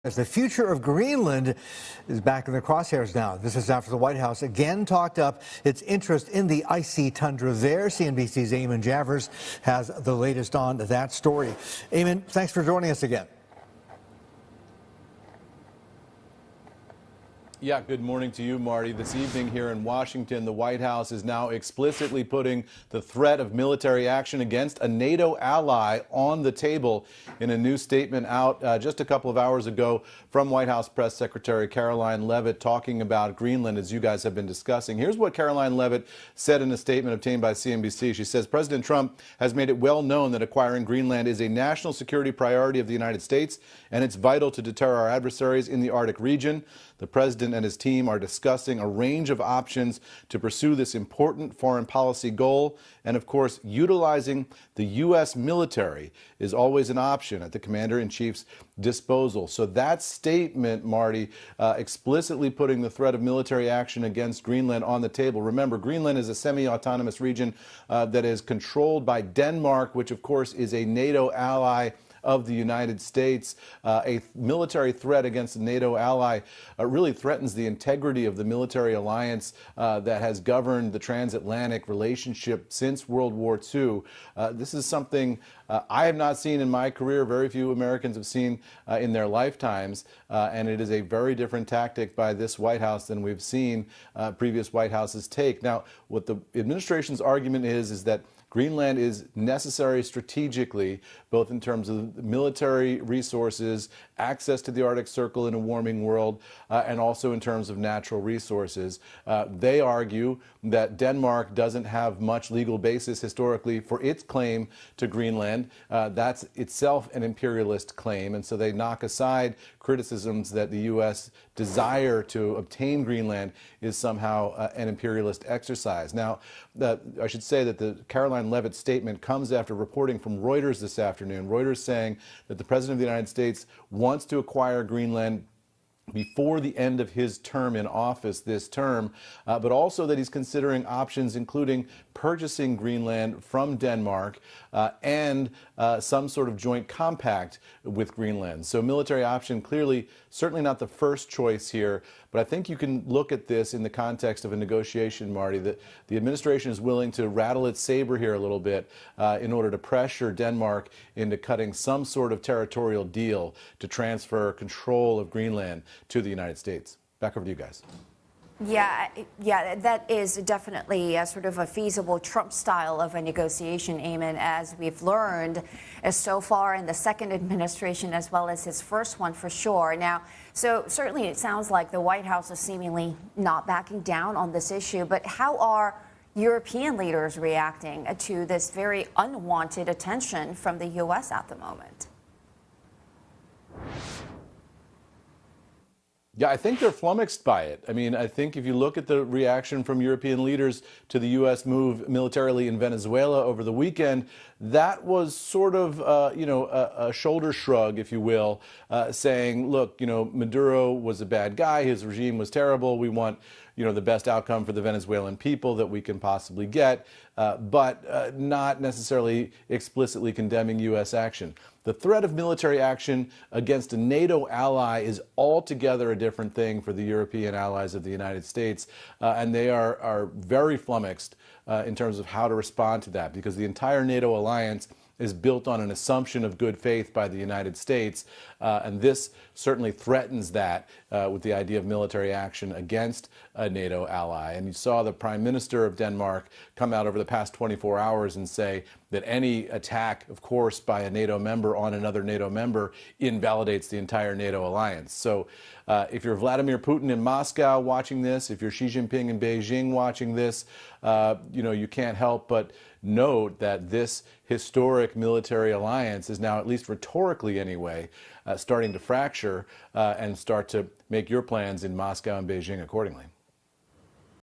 As the future of Greenland is back in the crosshairs now. This is after the White House again talked up its interest in the icy tundra there. CNBC's Eamon Javers has the latest on that story. Eamon, thanks for joining us again. Yeah, good morning to you, Marty. This evening here in Washington, the White House is now explicitly putting the threat of military action against a NATO ally on the table in a new statement out just a couple of hours ago from White House Press Secretary Karoline Leavitt talking about Greenland, as you guys have been discussing. Here's what Karoline Leavitt said in a statement obtained by CNBC. She says, President Trump has made it well known that acquiring Greenland is a national security priority of the United States, and it's vital to deter our adversaries in the Arctic region. The president and his team are discussing a range of options to pursue this important foreign policy goal. And of course, utilizing the U.S. military is always an option at the commander-in-chief's disposal. So that statement, Marty, explicitly putting the threat of military action against Greenland on the table. Remember, Greenland is a semi-autonomous region that is controlled by Denmark, which of course is a NATO ally of the United States. A military threat against a NATO ally really threatens the integrity of the military alliance that has governed the transatlantic relationship since World War II. This is something I have not seen in my career, very few Americans have seen in their lifetimes, and it is a very different tactic by this White House than we've seen previous White Houses take. Now, what the administration's argument is that Greenland is necessary strategically, both in terms of military resources, access to the Arctic Circle in a warming world, and also in terms of natural resources. They argue that Denmark doesn't have much legal basis historically for its claim to Greenland. That's itself an imperialist claim, and so they knock aside criticisms that the U.S. desire to obtain Greenland is somehow an imperialist exercise. Now, I should say that the Karoline Leavitt statement comes after reporting from Reuters this afternoon. Reuters saying that the President of the United States wants to acquire Greenland before the end of his term in office this term, but also that he's considering options including purchasing Greenland from Denmark and some sort of joint compact with Greenland. So military option clearly certainly not the first choice here, but I think you can look at this in the context of a negotiation, Marty, that the administration is willing to rattle its saber here a little bit in order to pressure Denmark into cutting some sort of territorial deal to transfer control of Greenland to the United States. Back over to you guys. Yeah, that is definitely sort of a feasible Trump style of a negotiation, Eamon, as we've learned so far in the second administration as well as his first one for sure. Now, so certainly it sounds like the White House is seemingly not backing down on this issue, but how are European leaders reacting to this very unwanted attention from the U.S. at the moment? Yeah, I think they're flummoxed by it. I mean, I think if you look at the reaction from European leaders to the U.S. move militarily in Venezuela over the weekend, that was sort of, a shoulder shrug, if you will, saying, look, Maduro was a bad guy. His regime was terrible. We want, the best outcome for the Venezuelan people that we can possibly get, but not necessarily explicitly condemning U.S. action. The threat of military action against a NATO ally is altogether a different thing for the European allies of the United States, and they are very flummoxed in terms of how to respond to that, because the entire NATO alliance is built on an assumption of good faith by the United States, and this certainly threatens that with the idea of military action against a NATO ally. And you saw the Prime Minister of Denmark come out over the past 24 hours and say that any attack, of course, by a NATO member on another NATO member invalidates the entire NATO alliance. So if you're Vladimir Putin in Moscow watching this, if you're Xi Jinping in Beijing watching this, you can't help but note that this historic military alliance is now, at least rhetorically anyway, starting to fracture and start to make your plans in Moscow and Beijing accordingly.